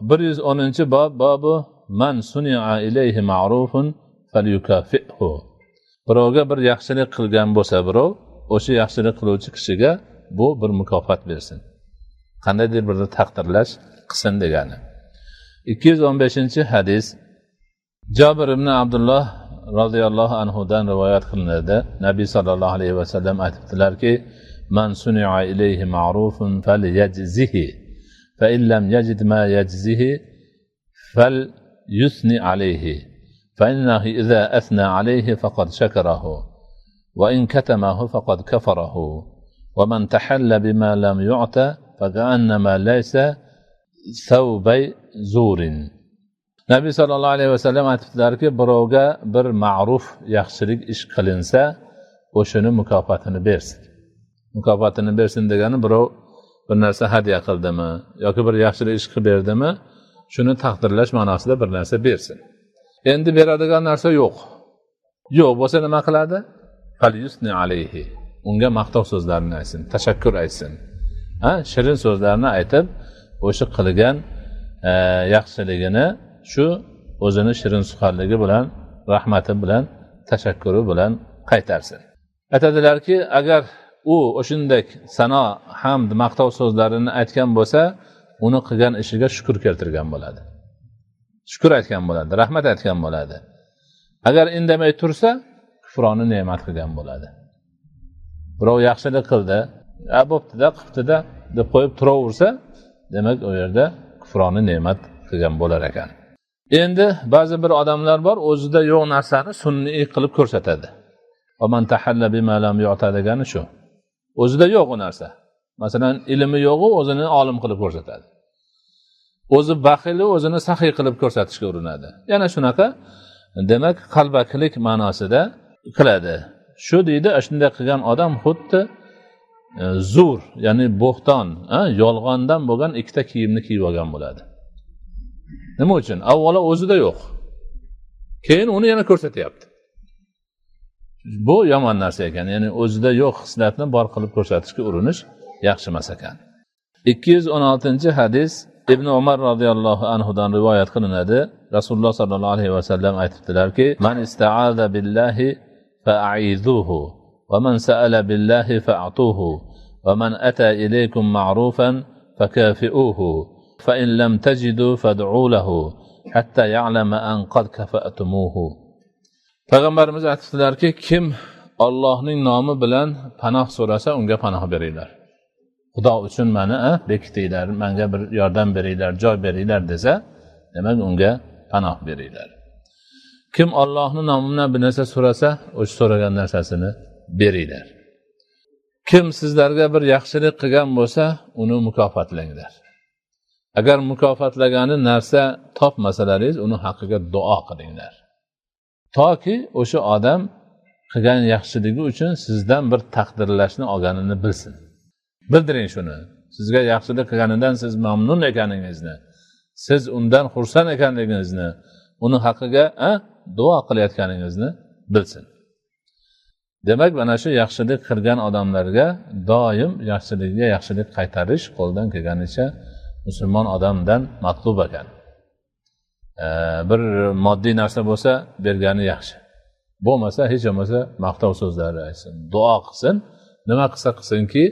110 bobu man suni'a ilayhi ma'rufun falyukafihu. Birovga bir yaxshilik qilgan bo'lsa birov, o'sha yaxshilik qiluvchi kishiga bu bir mukofot bersin. Qandaydir bir taqdirlash qilsin degani. 215-hadis Jabir ibn Abdullah radhiyallohu anhu dan rivoyat qilinadi. Nabiy sallallohu alayhi vasallam aytibdilarki: "Man suni'a ilayhi ma'rufun falyajzihi, fa in lam yajid ma yajzihi falyusni alayhi, fa innahu idza athna alayhi faqad shakarahu, wa in katamahu faqad kafarahu, wa man tahalla bima lam yu'ta faga'annama laysa thawbay zurin." Nabiy sallallohu alayhi vasallam aytibdilarki, birovga bir ma'ruf yaxshilik ish qilinsa, o'shini mukofotini bersin. Mukofotini bersin degani birov bir narsa hadya qildimi yoki bir yaxshilik ish qilib berdimi, shuni taqdirlash ma'nosida bir narsa bersin. Endi beradigan narsa yo'q. Yo'q bo'lsa nima qiladi? Falyusni alayhi. Unga maqtov so'zlarini aytsin, tashakkur aytsin. Shirin so'zlarni aytib, o'sha qilgan yaxshiligini shu o'zini shirin suhbatligi bilan, rahmati bilan, tashakkuri bilan qaytarsin. Aytadilarki, agar u o'shunday sano, hamd, maqtov so'zlarini aytgan bo'lsa, uni qilgan ishiga shukr keltirgan bo'ladi. Shukr aytgan bo'ladi, rahmat aytgan bo'ladi. Agar indamay tursa, kufroni ne'mat qilgan bo'ladi. Birov yaxshilik qildi, bo'pti-da, qilibdi-da deb qo'yib turaversa, demak u yerda kufroni ne'mat qilgan bo'lar ekan. Endi ba'zi bir odamlar bor, o'zida yo'q narsani sunniy qilib ko'rsatadi. Va man tahalla bima lam yu'ta degani shu. O'zida yo'q u narsa. Masalan, ilmi yo'q, o'zini olim qilib ko'rsatadi. O'zi baxili, o'zini saxiy qilib ko'rsatishga urinadi. Yana shunaqa, demak, qalbakilik ma'nosida qiladi. Shu deydi, shunday qilgan odam xuddi zur, ya'ni bo'xton, yolg'ondan bo'lgan ikkita kiyimni kiyib olgan bo'ladi. Nima uchun? Avvalo o'zida yo'q. Keyin uni yana ko'rsatyapti. Bu yomon narsa ekan. Ya'ni o'zida yo'q hislatni bor qilib ko'rsatishga urinish yaxshi emas ekan. 216-hadis Ibn Umar radhiyallohu anhu dan rivoyat qilinadi. Rasululloh sallallohu alayhi vasallam aytibdilarki: "Man ista'aza billahi fa'idhuhu, va man sa'ala billahi fa'atuhu, va man ata ilaykum ma'rufan fakafi'uhu, fa in lam tajidu fad'u lahu hatta ya'lama an qad kafa'tumuhu." Payg'ambarimiz aytibdilarki, kim Allohning nomi bilan panoh so'rasa, unga panoh beringlar. Xudo uchun meni bekitinglar, menga bir yordam beringlar, joy beringlar desa, demak unga panoh beringlar. Kim Allohning nomi bilan bir narsa so'rasa, o'sha so'ragan narsasini beringlar. Kim sizlarga bir yaxshilik qilgan bo'lsa, uni mukofotlanglar. Agar mukofotlagani narsa topmasalaringiz, uni haqqiga duo qilinglar. Toki o'sha odam qilgan yaxshiligi uchun sizdan bir taqdirlashni olganini bilsin. Bildiring shuni. Sizga yaxshilik qilganidan siz mamnun ekaningizni, siz undan xursand ekanligingizni, uni haqqiga duo qilayotganingizni bilsin. Demak, mana shu yaxshilik qilgan odamlarga doim yaxshilikka yaxshilik qaytarish qo'ldan kelganicha musulmon odamdan matlub ekan. Bir moddiy narsa bo'lsa, bergani yaxshi. Bo'lmasa, hech bo'lmasa maqtov so'zlari aytsin, duo qilsin, nima qilsa qilsinki,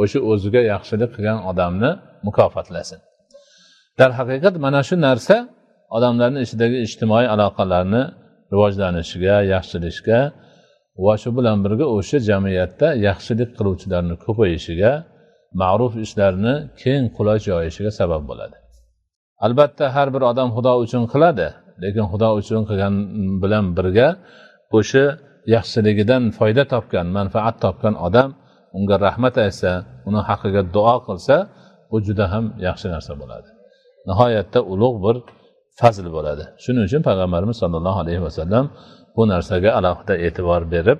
o'sha o'ziga yaxshilik qilgan odamni mukofotlasin. Dar haqiqat mana shu narsa odamlarning ichidagi ijtimoiy aloqalarni rivojlanishiga, yaxshilishiga va shu bilan birga o'sha jamiyatda yaxshilik qiluvchilarning ko'payishiga, ma'ruf ishlarni keng qulash joyishiga sabab bo'ladi. Albatta har bir odam Xudo uchun qiladi, lekin Xudo uchun qilgan bilan birga o'sha yaxshiligidan foyda topgan, manfaat topgan odam unga rahmat aytsa, uni haqqiga duo qilsa, bu juda ham yaxshi narsa bo'ladi. Nihoyatda ulug' bir fazl bo'ladi. Shuning uchun payg'ambarimiz sollallohu alayhi vasallam bu narsaga alohida e'tibor berib,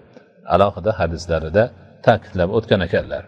alohida hadislarida ta'kidlab o'tgan ekanlar.